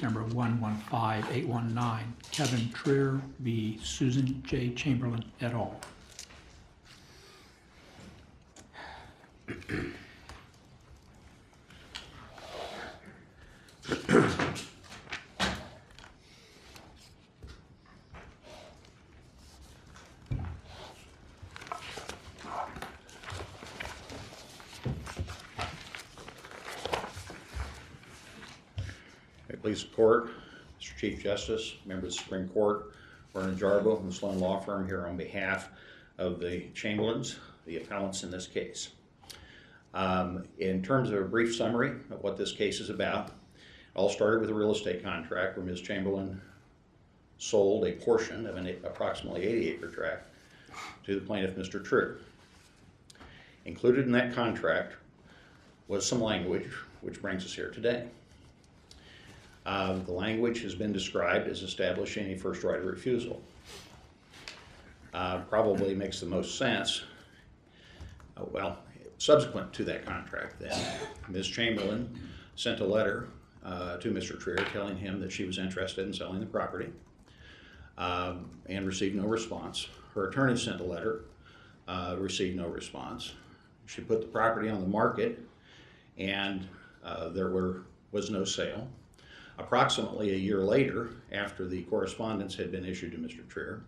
number 115819, Kevin Trier v. Susan J. Chamberlain et al. Please support Mr. Chief Justice, members of the Supreme Court, Vernon Jarbo from the Sloan Law Firm here on behalf of the Chamberlains, the appellants in this case. In terms of a brief summary of what this case is about, it all started with a real estate contract where Ms. Chamberlain sold a portion of an approximately 80-acre tract to the plaintiff, Mr. Trier. Included in that contract was some language which brings us here today. The language has been described as establishing a first right of refusal. Probably makes the most sense. Subsequent to that contract then, Ms. Chamberlain sent a letter to Mr. Trier telling him that she was interested in selling the property and received no response. Her attorney sent a letter, received no response. She put the property on the market and there was no sale. Approximately a year later, after the correspondence had been issued to Mr. Trier,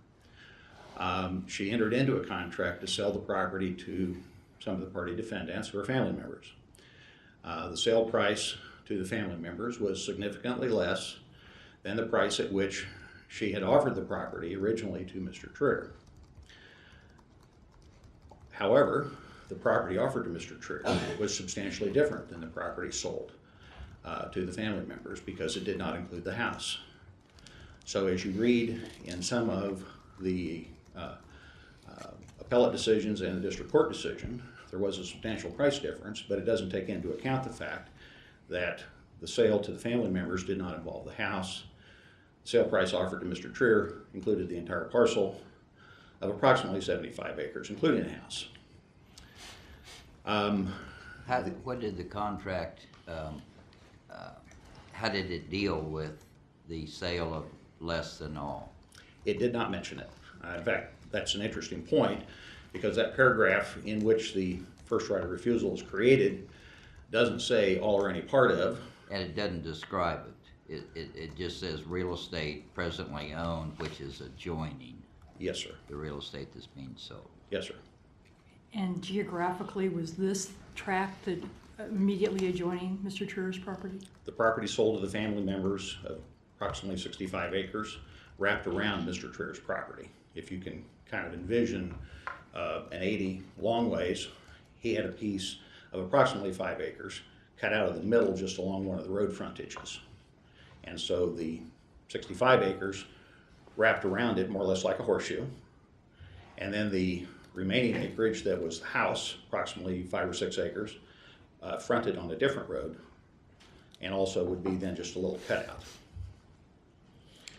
she entered into a contract to sell the property to some of the party defendants who are family members. The sale price to the family members was significantly less than the price at which she had offered the property originally to Mr. Trier. However, the property offered to Mr. Trier was substantially different than the property sold to the family members because it did not include the house. So as you read in some of the appellate decisions and the district court decision, there was a substantial price difference, but it doesn't take into account the fact that the sale to the family members did not involve the house. The sale price offered to Mr. Trier included the entire parcel of approximately 75 acres, including the house. What did the contract, how did it deal with the sale of less than all? It did not mention it. In fact, that's an interesting point because that paragraph in which the first right of refusal is created doesn't say all or any part of. And it doesn't describe it. It just says real estate presently owned, which is adjoining. Yes, sir. The real estate that's being sold. Yes, sir. And geographically, was this tract that immediately adjoining Mr. Trier's property? The property sold to the family members of approximately 65 acres wrapped around Mr. Trier's property. If you can kind of envision an 80 long ways, he had a piece of approximately 5 acres cut out of the middle just along one of the road frontages. And so the 65 acres wrapped around it more or less like a horseshoe. And then the remaining acreage that was the house, approximately 5 or 6 acres, fronted on a different road and also would be then just a little cutout.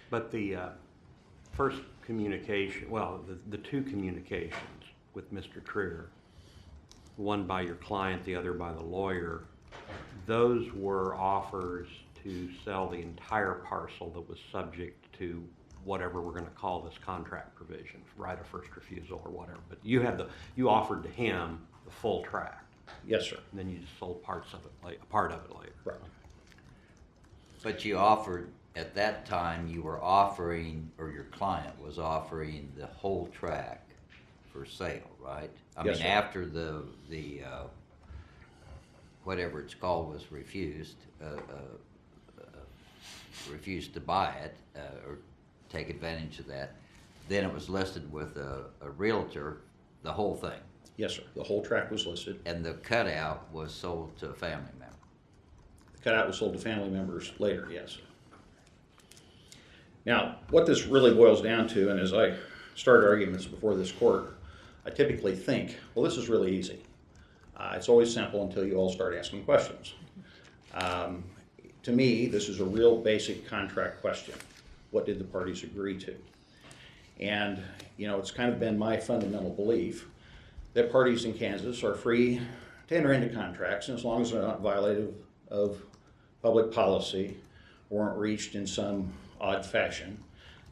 But the first communication, well, the two communications with Mr. Trier, one by your client, the other by the lawyer, those were offers to sell the entire parcel that was subject to whatever we're going to call this contract provision, right of first refusal or whatever. But you offered to him the full tract. Yes, sir. And then you just sold parts of it, a part of it later. Right. But you offered, at that time, you were offering, or your client was offering the whole tract for sale, right? I Yes, mean, sir. after the whatever it's called was refused to buy it or take advantage of that, then it was listed with a realtor, the whole thing. Yes, sir. The whole tract was listed. And the cutout was sold to a family member. The cutout was sold to family members later, yes. Now, what this really boils down to, and as I start arguments before this court, I typically think, well, this is really easy. It's always simple until you all start asking questions. To me, this is a real basic contract question. What did the parties agree to? And, you know, it's kind of been my fundamental belief that parties in Kansas are free to enter into contracts, and as long as they're not violative of public policy weren't reached in some odd fashion,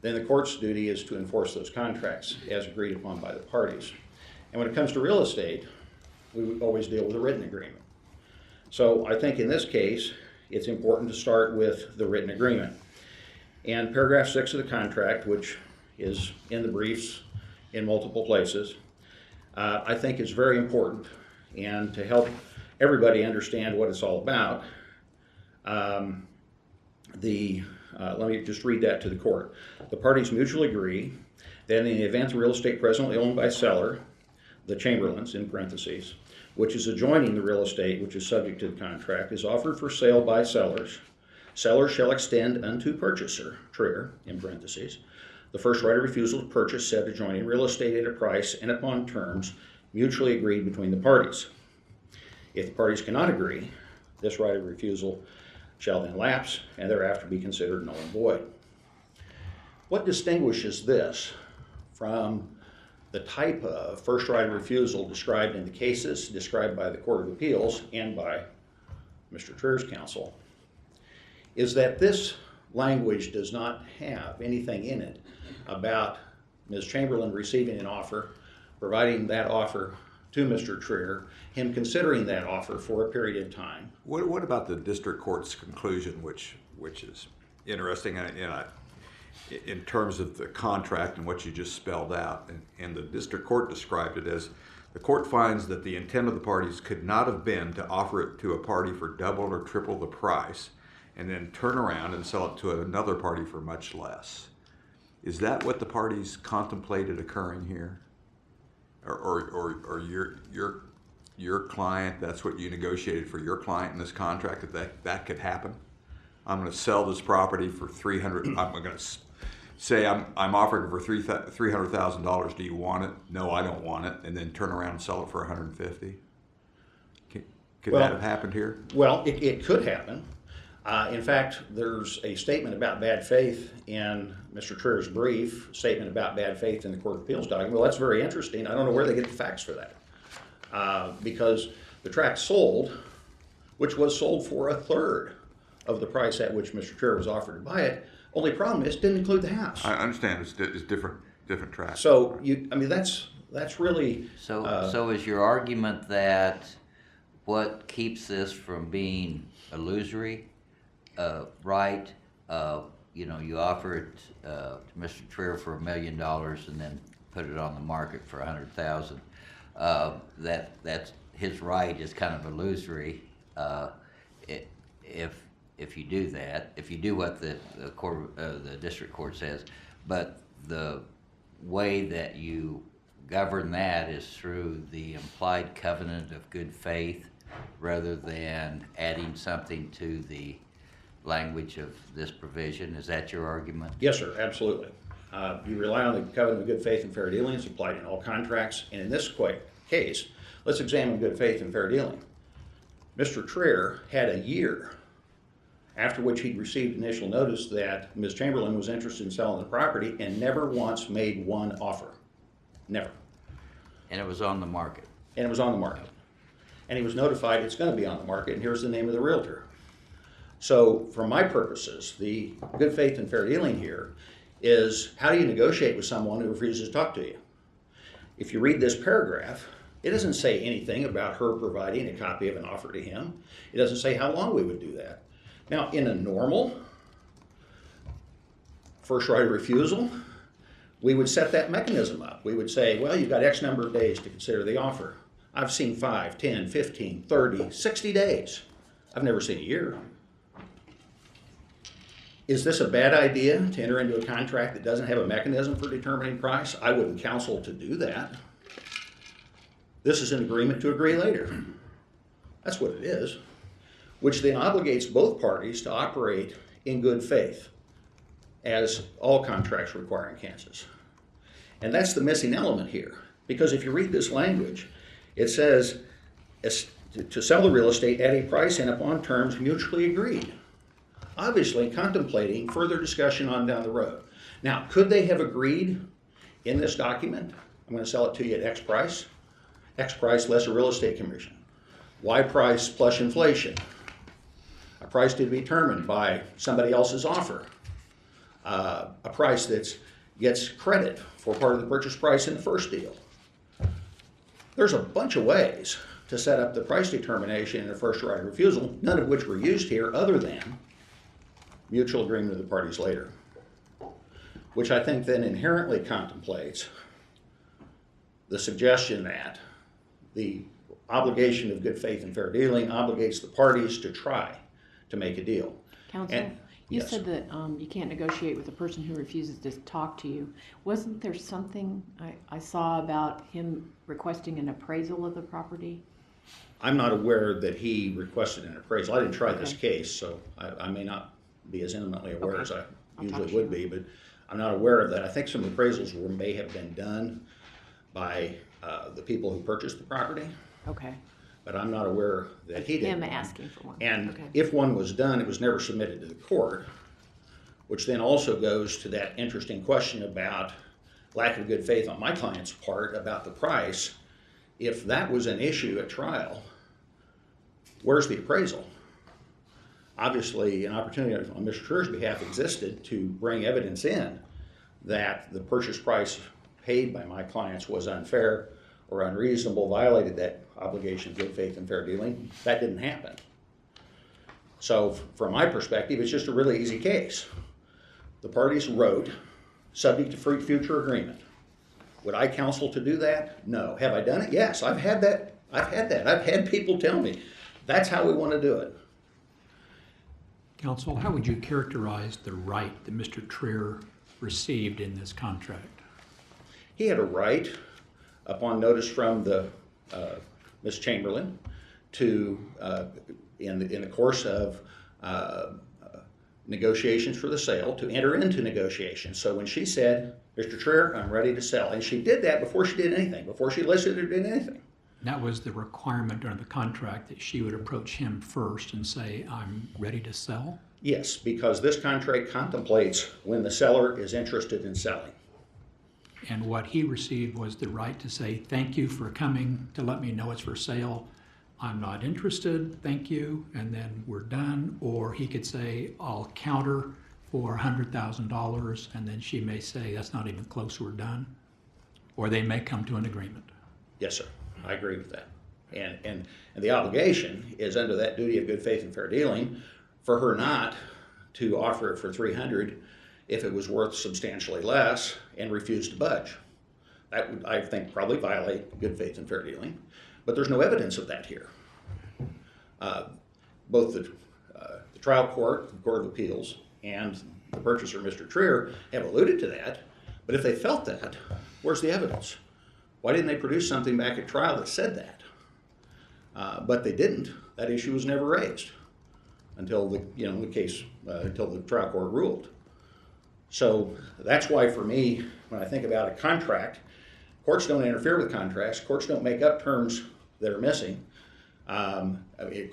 then the court's duty is to enforce those contracts as agreed upon by the parties. And when it comes to real estate, we would always deal with a written agreement. So I think in this case, it's important to start with the written agreement. And paragraph 6 of the contract, which is in the briefs in multiple places, I think is very important. And to help everybody understand what it's all about, let me just read that to the court. The parties mutually agree that in the event the real estate presently owned by seller, the Chamberlains in parentheses, which is adjoining the real estate which is subject to the contract, is offered for sale by sellers, seller shall extend unto purchaser, Trier, in parentheses, the first right of refusal to purchase said adjoining real estate at a price and upon terms mutually agreed between the parties. If the parties cannot agree, this right of refusal shall then lapse and thereafter be considered null and void. What distinguishes this from the type of first right of refusal described in the cases described by the Court of Appeals and by Mr. Trier's counsel is that this language does not have anything in it about Ms. Chamberlain receiving an offer, providing that offer to Mr. Trier, him considering that offer for a period of time. What about the district court's conclusion, which is interesting in terms of the contract and what you just spelled out? And the district court described it as, the court finds that the intent of the parties could not have been to offer it to a party for double or triple the price and then turn around and sell it to another party for much less. Is that what the parties contemplated occurring here? Or your client, that's what you negotiated for your client in this contract, that could happen? I'm going to sell this property for $300,000. I'm going to say I'm offering it for $300,000. Do you want it? No, I don't want it. And then turn around and sell it for $150,000. Could that have happened here? Well, it could happen. In fact, there's a statement about bad faith in Mr. Trier's brief, statement about bad faith in the Court of Appeals document. Well, that's very interesting. I don't know where they get the facts for that. Because the tract sold, which was sold for 1/3 of the price at which Mr. Trier was offered to buy it. Only problem is it didn't include the house. I understand it's different tracks. So that's really. So is your argument that what keeps this from being illusory, right? You offer it to Mr. Trier for $1 million and then put it on the market for $100,000. That's his right is kind of illusory. If you do that, if you do what the district court says, but the way that you govern that is through the implied covenant of good faith, rather than adding something to the language of this provision. Is that your argument? Yes, sir, absolutely. You rely on the covenant of good faith and fair dealing. It's applied in all contracts. And in this case, let's examine good faith and fair dealing. Mr. Trier had a year after which he'd received initial notice that Ms. Chamberlain was interested in selling the property and never once made one offer. Never. And it was on the market. And it was on the market. And he was notified it's going to be on the market, and here's the name of the realtor. So for my purposes, the good faith and fair dealing here is, how do you negotiate with someone who refuses to talk to you? If you read this paragraph, it doesn't say anything about her providing a copy of an offer to him. It doesn't say how long we would do that. Now, in a normal first right of refusal, we would set that mechanism up. We would say, well, you've got X number of days to consider the offer. I've seen 5, 10, 15, 30, 60 days. I've never seen a year. Is this a bad idea to enter into a contract that doesn't have a mechanism for determining price? I wouldn't counsel to do that. This is an agreement to agree later. That's what it is, which then obligates both parties to operate in good faith, as all contracts require in Kansas. And that's the missing element here, because if you read this language, it says to sell the real estate at a price and upon terms mutually agreed, obviously contemplating further discussion on down the road. Now, could they have agreed in this document, I'm going to sell it to you at X price less a real estate commission, Y price plus inflation? a price to be determined by somebody else's offer, a price that gets credit for part of the purchase price in the first deal. There's a bunch of ways to set up the price determination in a first right of refusal, none of which were used here other than mutual agreement of the parties later, which I think then inherently contemplates the suggestion that the obligation of good faith and fair dealing obligates the parties to try to make a deal. Counsel, And- you yes. said that you can't negotiate with a person who refuses to talk to you. Wasn't there something I saw about him requesting an appraisal of the property? I'm not aware that he requested an appraisal. I didn't try this Okay. case, so I may not be as intimately aware Okay. as I I'll usually talk to would you. be, but I'm not aware of that. I think some appraisals may have been done by the people who purchased the property, Okay. but I'm not aware that he did. Him one. asking for one. And Okay. if one was done, it was never submitted to the court, which then also goes to that interesting question about lack of good faith on my client's part about the price. If that was an issue at trial, where's the appraisal? Obviously, an opportunity on Mr. Trier's behalf existed to bring evidence in that the purchase price paid by my clients was unfair or unreasonable, violated that obligation of good faith and fair dealing. That didn't happen. So from my perspective, it's just a really easy case. The parties wrote, subject to future agreement. Would I counsel to do that? No. Have I done it? Yes, I've had that. I've had people tell me, that's how we want to do it. Counsel, how would you characterize the right that Mr. Trier received in this contract? He had a right, upon notice from the Ms. Chamberlain, to, in the course of negotiations for the sale, to enter into negotiations. So when she said, Mr. Trier, I'm ready to sell, and she did that before she did anything, before she listed or did anything. That was the requirement under the contract, that she would approach him first and say, I'm ready to sell? Yes, because this contract contemplates when the seller is interested in selling. And what he received was the right to say, thank you for coming to let me know it's for sale. I'm not interested, thank you, and then we're done. Or he could say, I'll counter for $100,000, and then she may say, that's not even close, we're done. Or they may come to an agreement. Yes, sir. I agree with that. And the obligation is under that duty of good faith and fair dealing for her not to offer it for $300 if it was worth substantially less and refuse to budge. That would, I think, probably violate good faith and fair dealing. But there's no evidence of that here. Both the trial court, the Court of Appeals, and the purchaser, Mr. Trier, have alluded to that. But if they felt that, where's the evidence? Why didn't they produce something back at trial that said that? But they didn't. That issue was never raised until until the trial court ruled. So that's why, for me, when I think about a contract, courts don't interfere with contracts. Courts don't make up terms that are missing.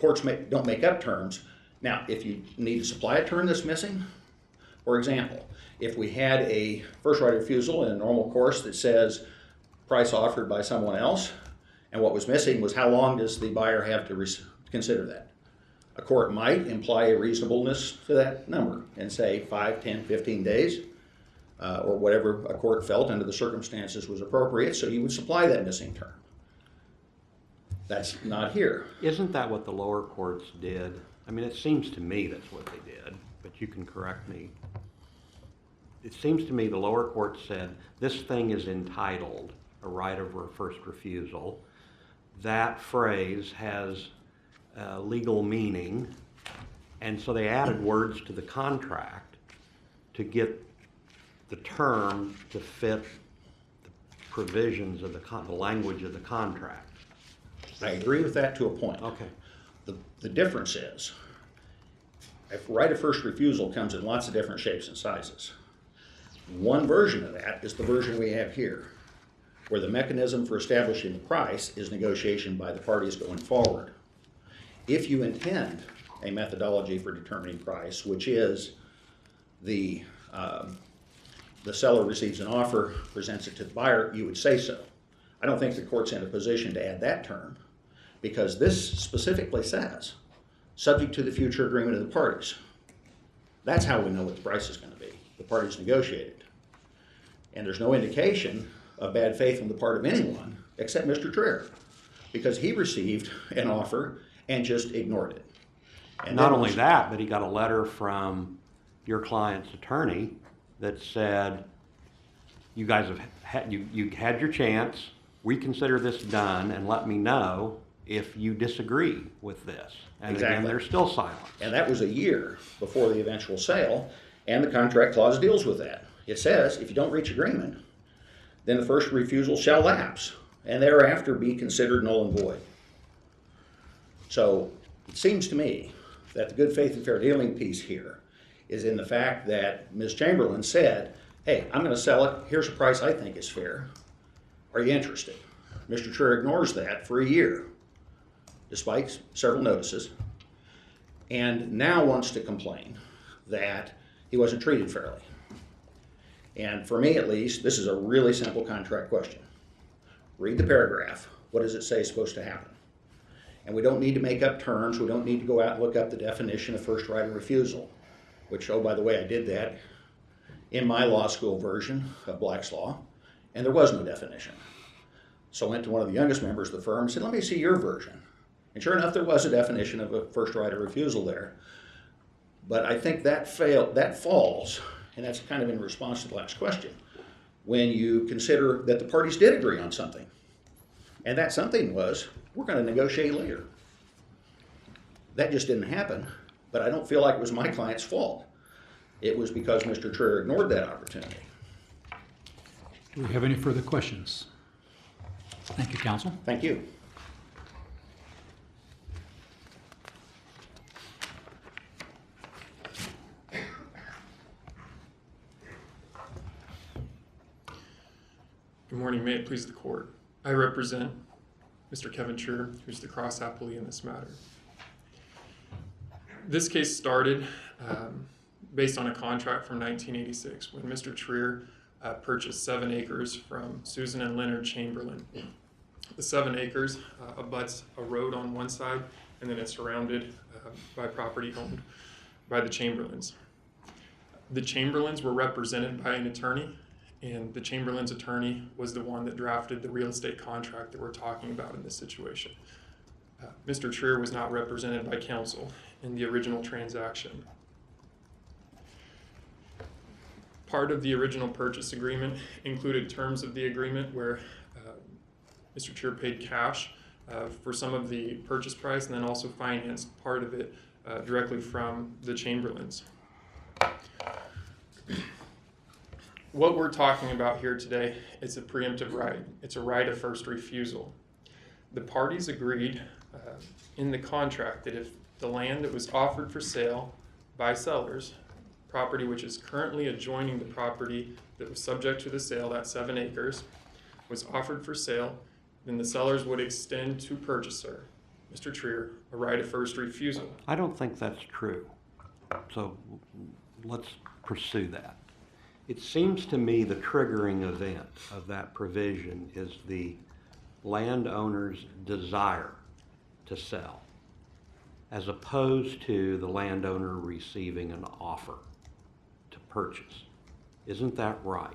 Courts don't make up terms. Now, if you need to supply a term that's missing, for example, if we had a first right of refusal in a normal course that says price offered by someone else, and what was missing was how long does the buyer have to consider that? A court might imply a reasonableness to that number and say 5, 10, 15 days, or whatever a court felt under the circumstances was appropriate, so you would supply that missing term. That's not here. Isn't that what the lower courts did? I mean, it seems to me that's what they did, but you can correct me. It seems to me the lower court said, this thing is entitled a right of first refusal. That phrase has legal meaning, and so they added words to the contract to get the term to fit the provisions of the language of the contract. I agree with that to a point. Okay. The difference is, if right of first refusal comes in lots of different shapes and sizes. One version of that is the version we have here, where the mechanism for establishing the price is negotiation by the parties going forward. If you intend a methodology for determining price, which is the seller receives an offer, presents it to the buyer, you would say so. I don't think the court's in a position to add that term, because this specifically says subject to the future agreement of the parties. That's how we know what the price is going to be. The parties negotiated. And there's no indication of bad faith on the part of anyone except Mr. Trier, because he received an offer and just ignored it. And Not then only was- that, but he got a letter from your client's attorney that said, you guys have had, you had your chance, we consider this done, and let me know if you disagree with this. And again, Exactly. there's still silence. And that was a year before the eventual sale, and the contract clause deals with that. It says, if you don't reach agreement, then the first refusal shall lapse, and thereafter be considered null and void. So it seems to me that the good faith and fair dealing piece here is in the fact that Ms. Chamberlain said, hey, I'm going to sell it, here's a price I think is fair. Are you interested? Mr. Trier ignores that for a year, despite several notices, and now wants to complain that he wasn't treated fairly. And for me at least, this is a really simple contract question. Read the paragraph. What does it say is supposed to happen? And we don't need to make up terms. We don't need to go out and look up the definition of first right of refusal, which, oh, by the way, I did that in my law school version of Black's Law, and there was no definition. So I went to one of the youngest members of the firm and said, let me see your version. And sure enough, there was a definition of a first right of refusal there. But I think that falls, and that's kind of in response to the last question, when you consider that the parties did agree on something. And that something was, we're going to negotiate later. That just didn't happen, but I don't feel like it was my client's fault. It was because Mr. Trier ignored that opportunity. Do we have any further questions? Thank you, counsel. Thank you. Good morning, may it please the court. I represent Mr. Kevin Trier, who's the cross appellee in this matter. This case started based on a contract from 1986 when Mr. Trier purchased 7 acres from Susan and Leonard Chamberlain. The 7 acres abuts a road on one side, and then it's surrounded by property owned by the Chamberlains. The Chamberlains were represented by an attorney, and the Chamberlain's attorney was the one that drafted the real estate contract that we're talking about in this situation. Mr. Trier was not represented by counsel in the original transaction. Part of the original purchase agreement included terms of the agreement where Mr. Trier paid cash for some of the purchase price and then also financed part of it directly from the Chamberlains. What we're talking about here today is a preemptive right. It's a right of first refusal. The parties agreed in the contract that if the land that was offered for sale by sellers, property which is currently adjoining the property that was subject to the sale, that 7 acres, was offered for sale, then the sellers would extend to purchaser, Mr. Trier, a right of first refusal. I don't think that's true. So let's pursue that. It seems to me the triggering event of that provision is the landowner's desire to sell, as opposed to the landowner receiving an offer to purchase. Isn't that right?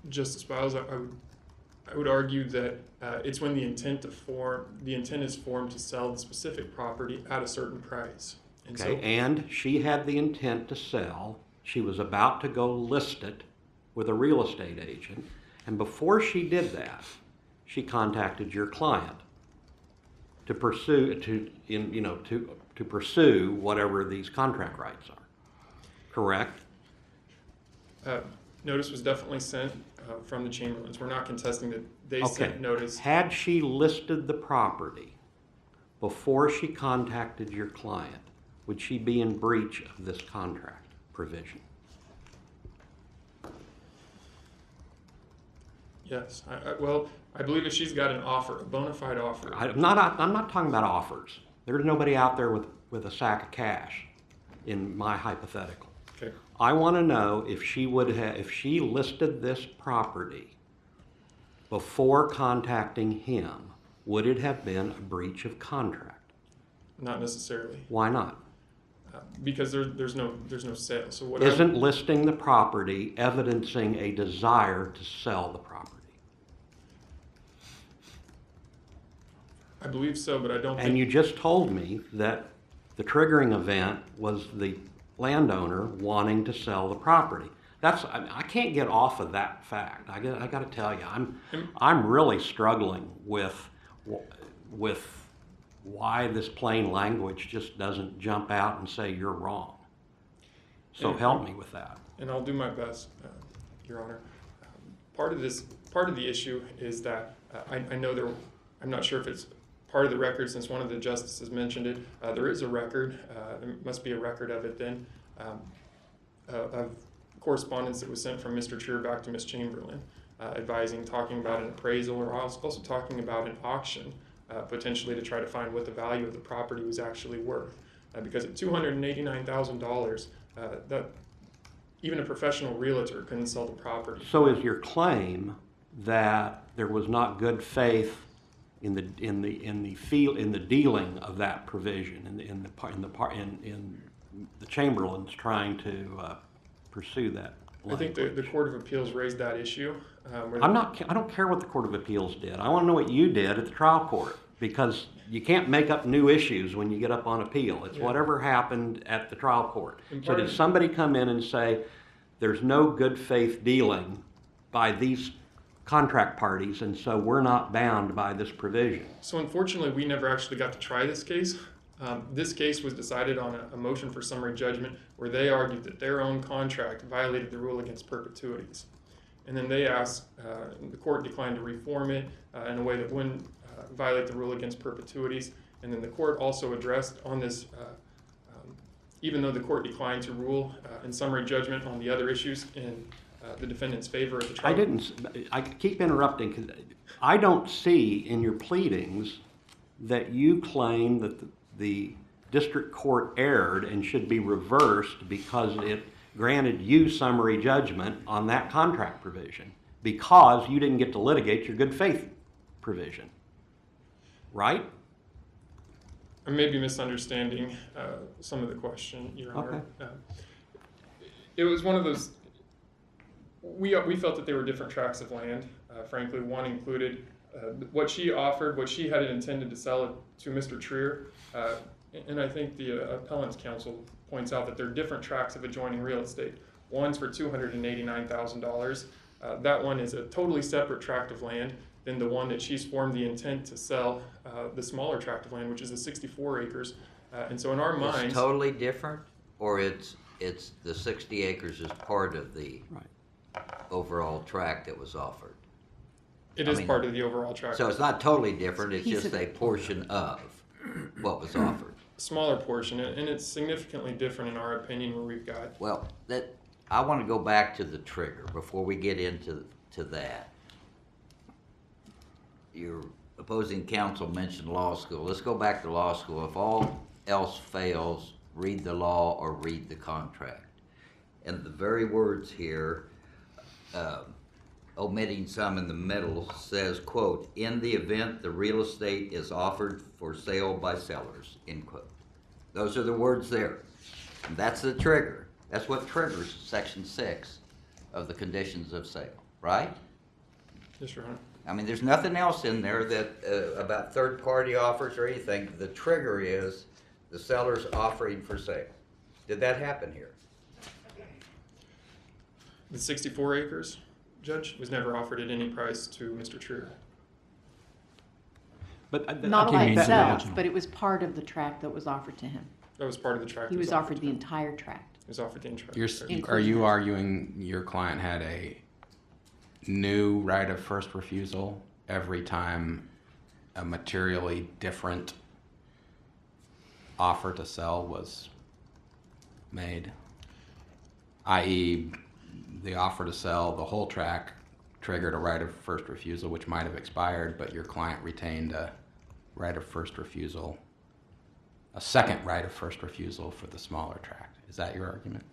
Justice Biles, I would argue that it's when the intent is formed to sell the specific property at a certain price. And Okay, and she had the intent to sell. She was about to go list it with a real estate agent, and before she did that, she contacted your client to pursue to pursue whatever these contract rights are. Correct? notice was definitely sent from the Chamberlains. We're not contesting that they Okay. sent notice. Had she listed the property before she contacted your client, would she be in breach of this contract provision? Yes. Well, I believe if she's got an offer, a bona fide offer. I'm not talking about offers. There's nobody out there with a sack of cash in my hypothetical. Okay. I want to know if she if she listed this property before contacting him, would it have been a breach of contract? Not necessarily, Why not? because there's no sale. So what Isn't listing the property evidencing a desire to sell the property? I believe so, but I don't And think. you just told me that the triggering event was the landowner wanting to sell the property. I can't get off of that fact. I got to tell you, I'm really struggling with why this plain language just doesn't jump out and say you're wrong. So help me with that. And I'll do my best, Your Honor. Part of the issue is that I know I'm not sure if it's part of the record, since one of the justices mentioned it. There is a record, there must be a record of it then, of correspondence that was sent from Mr. Trier back to Ms. Chamberlain, talking about an appraisal, or also talking about an auction, potentially to try to find what the value of the property was actually worth. Because at $289,000, that even a professional realtor couldn't sell the property. So is your claim that there was not good faith in the dealing of that provision in the Chamberlains trying to pursue that I think language? the Court of Appeals raised that issue. I don't care what the Court of Appeals did. I want to know what you did at the trial court, because you can't make up new issues when you get up on appeal. It's Yeah. whatever happened at the trial court. And So part did of- somebody come in and say, there's no good faith dealing by these contract parties, and so we're not bound by this provision? So unfortunately, we never actually got to try this case. This case was decided on a motion for summary judgment where they argued that their own contract violated the rule against perpetuities. And then they asked, the court declined to reform it in a way that wouldn't violate the rule against perpetuities. And then the court also addressed on this, even though the court declined to rule in summary judgment on the other issues in the defendant's favor at the trial. I keep interrupting because I don't see in your pleadings that you claim that the district court erred and should be reversed because it granted you summary judgment on that contract provision because you didn't get to litigate your good faith provision, right? I may be misunderstanding some of the question, Your Honor. Okay. It was one of those, we felt that they were different tracts of land. Frankly, one included what she offered, what she had intended to sell it to Mr. Trier. And I think the appellant's counsel points out that they're different tracts of adjoining real estate. One's for $289,000. That one is a totally separate tract of land than the one that she's formed the intent to sell, the smaller tract of land, which is the 64 acres. And so in our minds... It's totally different, or it's the 60 acres is part of the overall tract that was offered? It is part of the overall tract. So it's not totally different, it's Piece just of a portion of what was offered. Smaller portion, and it's significantly different in our opinion where we've got... Well, I want to go back to the trigger before we get into that. Your opposing counsel mentioned law school. Let's go back to law school. If all else fails, read the law or read the contract. And the very words here, omitting some in the middle, says, quote, in the event the real estate is offered for sale by sellers, end quote. Those are the words there. And that's the trigger. That's what triggers Section 6 of the conditions of sale, right? Yes, Your Honor. I mean, there's nothing else in there that about third-party offers or anything. The trigger is the seller's offering for sale. Did that happen here? The 64 acres, Judge, was never offered at any price to Mr. Trier. But Not Okay, by means the itself, original. but it was part of the tract that was offered to him. That was part of the tract. He that was offered to the him. entire tract. He was offered the entire. Are you arguing your client had a new right of first refusal every time a materially different offer to sell was made? I.e., the offer to sell the whole tract triggered a right of first refusal, which might have expired, but your client retained a right of first refusal, a second right of first refusal for the smaller tract. Is that your argument?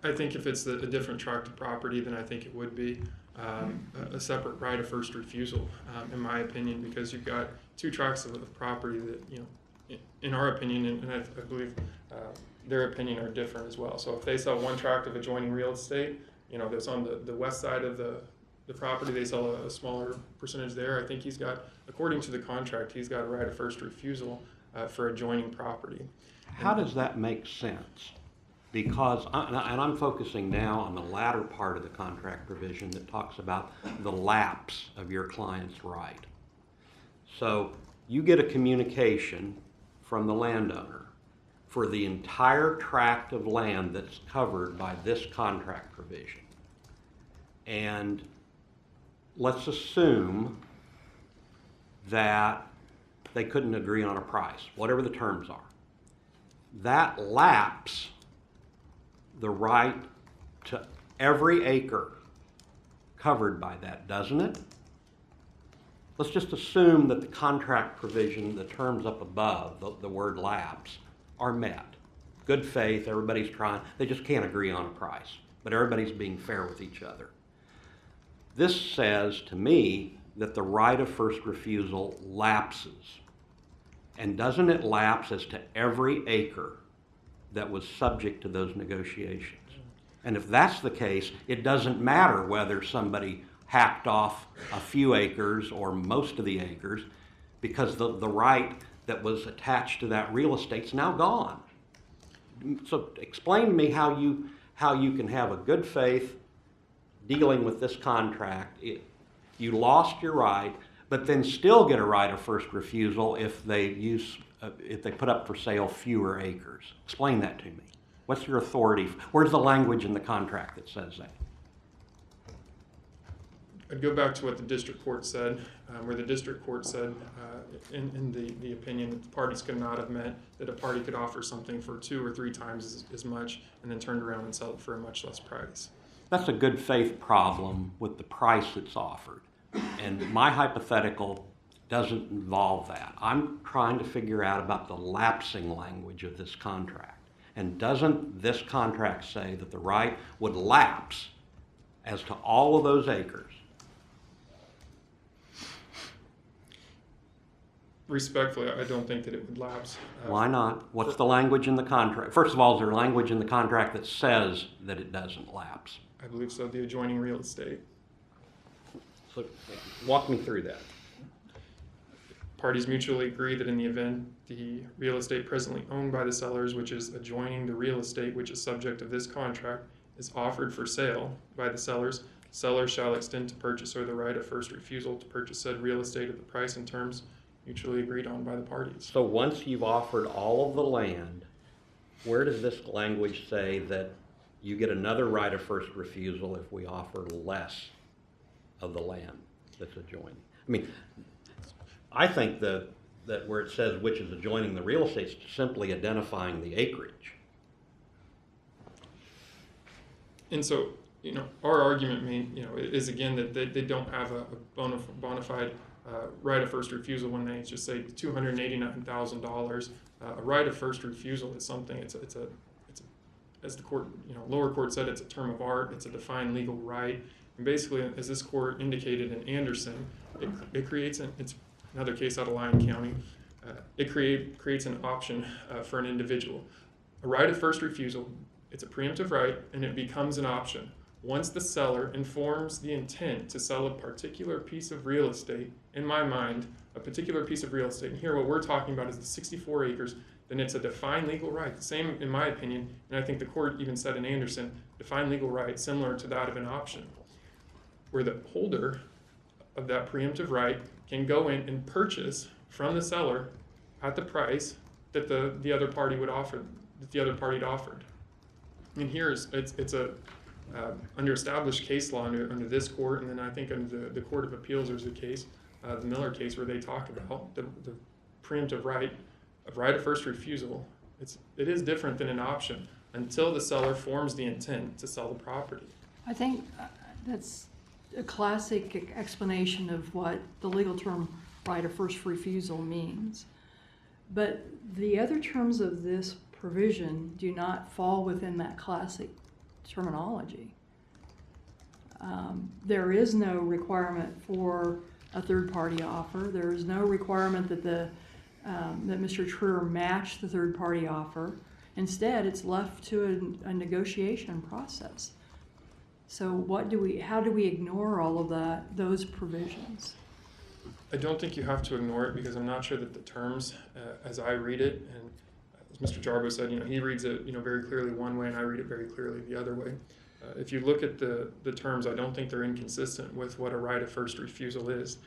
I think if it's a different tract of property, then I think it would be. a separate right of first refusal, in my opinion, because you've got two tracts of property that, you know, in our opinion, and I believe their opinion are different as well. So if they sell one tract of adjoining real estate, you know, that's on the west side of the property, they sell a smaller percentage there. I think he's got, according to the contract, he's got a right of first refusal for adjoining property. How does that make sense? Because, and I'm focusing now on the latter part of the contract provision that talks about the lapse of your client's right. So you get a communication from the landowner for the entire tract of land that's covered by this contract provision. And let's assume that they couldn't agree on a price, whatever the terms are. That lapse the right to every acre covered by that, doesn't it? Let's just assume that the contract provision, the terms up above, the word lapse, are met. Good faith, everybody's trying, they just can't agree on a price, but everybody's being fair with each other. This says to me that the right of first refusal lapses. And doesn't it lapse as to every acre that was subject to those negotiations? And if that's the case, it doesn't matter whether somebody hacked off a few acres or most of the acres, because the right that was attached to that real estate's now gone. So explain to me how you can have a good faith dealing with this contract. You lost your right, but then still get a right of first refusal if they put up for sale fewer acres. Explain that to me. What's your authority? Where's the language in the contract that says that? I'd go back to what the district court said, where the district court said, in the opinion, that the parties could not have met, that a party could offer something for 2 or 3 times as much and then turned around and sell it for a much less price. That's a good faith problem with the price that's offered. And my hypothetical doesn't involve that. I'm trying to figure out about the lapsing language of this contract. And doesn't this contract say that the right would lapse as to all of those acres? Respectfully, I don't think that it would lapse. Why not? What's the language in the contract? First of all, is there language in the contract that says that it doesn't lapse? I believe so, the adjoining real estate. So walk me through that. Parties mutually agree that in the event the real estate presently owned by the sellers, which is adjoining the real estate which is subject of this contract, is offered for sale by the sellers, seller shall extend to purchaser the right of first refusal to purchase said real estate at the price and terms mutually agreed on by the parties. So once you've offered all of the land, where does this language say that you get another right of first refusal if we offer less of the land that's adjoining? I mean, I think that where it says which is adjoining the real estate is simply identifying the acreage. And so, our argument is again that they don't have a bona fide right of first refusal when they just say $289,000. A right of first refusal is something. It's as the court, lower court said, it's a term of art. It's a defined legal right. And basically, as this court indicated in Anderson, it creates it's another case out of Lyon County. It creates an option for an individual. A right of first refusal. It's a preemptive right, and it becomes an option once the seller informs the intent to sell a particular piece of real estate. In my mind, a particular piece of real estate, and here what we're talking about is the 64 acres, then it's a defined legal right. The same, in my opinion, and I think the court even said in Anderson, defined legal right similar to that of an option, where the holder of that preemptive right can go in and purchase from the seller at the price that the other party would offer, that the other party had offered. And here it's a under established case law under this court, and then I think under the Court of Appeals there's a case, the Miller case, where they talk about the preemptive right of first refusal. It is different than an option until the seller forms the intent to sell the property. I think that's a classic explanation of what the legal term right of first refusal means. But the other terms of this provision do not fall within that classic terminology. There is no requirement for a third-party offer. There is no requirement that that Mr. Trier match the third-party offer. Instead, it's left to a negotiation process. So how do we ignore all of those provisions? I don't think you have to ignore it because I'm not sure that the terms, as I read it, and as Mr. Jarbo said, he reads it, very clearly one way, and I read it very clearly the other way. If you look at the terms, I don't think they're inconsistent with what a right of first refusal is.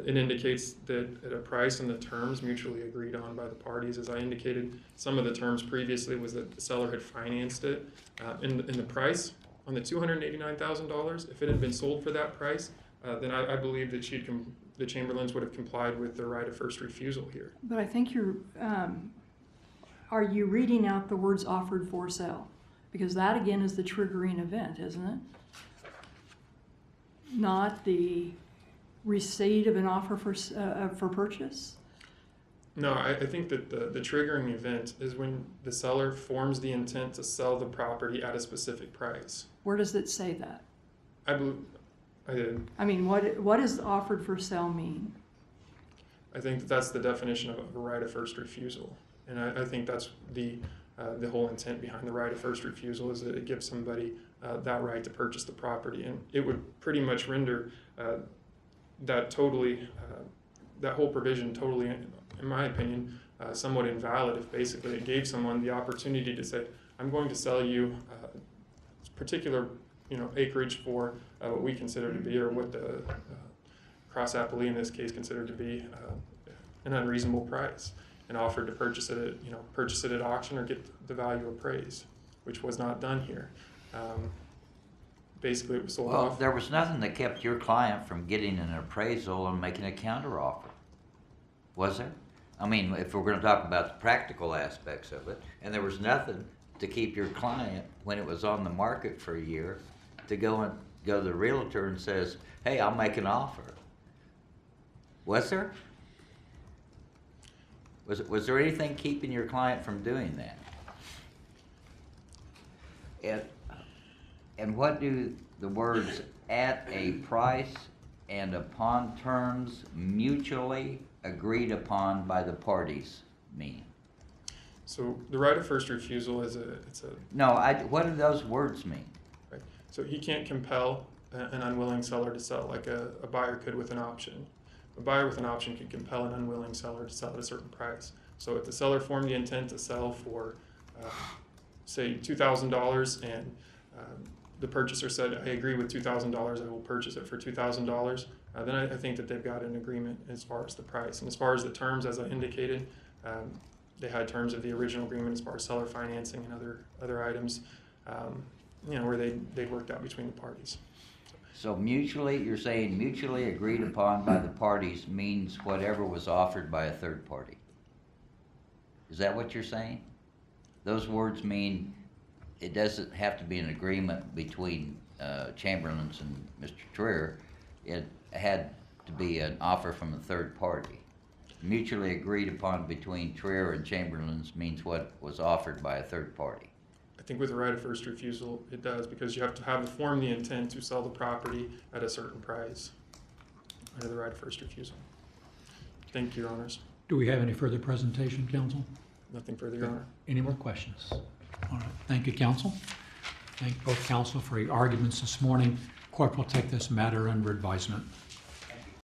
It indicates that at a price and the terms mutually agreed on by the parties. As I indicated, some of the terms previously was that the seller had financed it. In the price, on the $289,000, if it had been sold for that price, then I believe that the Chamberlains would have complied with their right of first refusal here. But I think are you reading out the words offered for sale? Because that again is the triggering event, isn't it? Not the receipt of an offer for purchase? No, I think that the triggering event is when the seller forms the intent to sell the property at a specific price. Where does it say that? I believe, I did. I mean, what does offered for sale mean? I think that's the definition of a right of first refusal. And I think that's the whole intent behind the right of first refusal is that it gives somebody that right to purchase the property. And it would pretty much render that whole provision totally, in my opinion, somewhat invalid if basically it gave someone the opportunity to say, I'm going to sell you particular acreage for what we consider to be, or what the cross appellee in this case considered to be an unreasonable price, and offered to purchase it at auction or get the value appraised, which was not done here. Basically, it was sold off. Well, there was nothing that kept your client from getting an appraisal and making a counteroffer, was there? I mean, if we're going to talk about the practical aspects of it, and there was nothing to keep your client, when it was on the market for a year, to go to the realtor and says, hey, I'll make an offer. Was there? Was there anything keeping your client from doing that? And what do the words at a price and upon terms mutually agreed upon by the parties mean? So the right of first refusal is No, what do those words mean? right. So he can't compel an unwilling seller to sell like a buyer could with an option. A buyer with an option can compel an unwilling seller to sell at a certain price. So if the seller formed the intent to sell for, say, $2,000 and the purchaser said, I agree with $2,000, I will purchase it for $2,000, then I think that they've got an agreement as far as the price. And as far as the terms, as I indicated, they had terms of the original agreement as far as seller financing and other items, where they worked out between the parties. So you're saying mutually agreed upon by the parties means whatever was offered by a third party. Is that what you're saying? Those words mean it doesn't have to be an agreement between Chamberlain's and Mr. Trier. It had to be an offer from a third party. Mutually agreed upon between Trier and Chamberlain's means what was offered by a third party. I think with the right of first refusal, it does, because you have to form the intent to sell the property at a certain price under the right of first refusal. Thank you, Your Honors. Do we have any further presentation, counsel? Nothing further, Your Honor. Any more questions? All right, thank you, counsel. Thank both counsel for your arguments this morning. Court will take this matter under advisement.